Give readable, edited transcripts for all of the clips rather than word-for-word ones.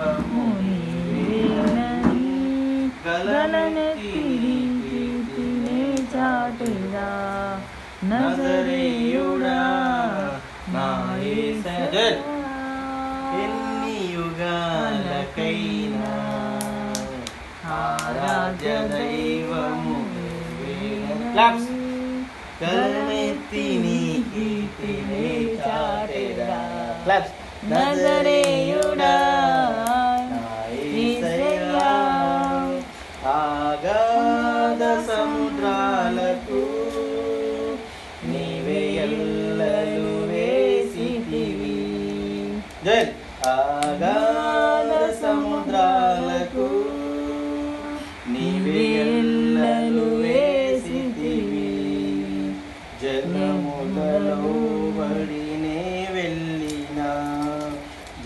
దైవము నీవేనని గలనెత్తి నీ కీర్తినే చాటెదా నజరేయుడా నా యేసయ్యా. ఎన్ని యుగాలకైనా ఆరాధ్య దైవము నీవేనని గలనెత్తి నీ కీర్తినే చాటెదా నజరేయుడా నా యేసయ్యా. ఆగాధ సముద్రాలకు నీవే ఎల్లలు వేసితివి. జై. ఆగాధ సముద్రాలకు నీవే ఎల్లలు వేసితివి. జలములలో బడినే వెళ్ళినా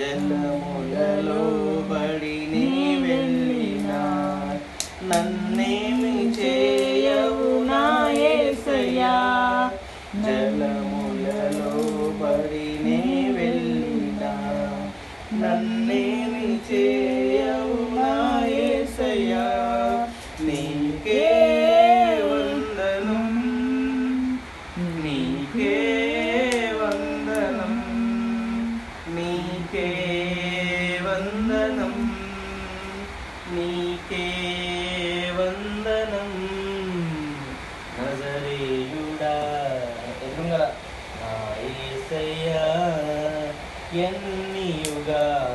జలములలో బడినే వెళ్ళినా నన్నేమి చేయవు నా యేసయ్యా. జలములలో బడినే వెళ్ళినా నన్నేమి చేయవు నా యేసయ్యా. నీకే వందనం నీకే వందనం నీకే వందనం నీకే వందనం నజరేయుడా. ఎదురుగా నా యేసయ్యా. ఎన్ని యుగాలకైనా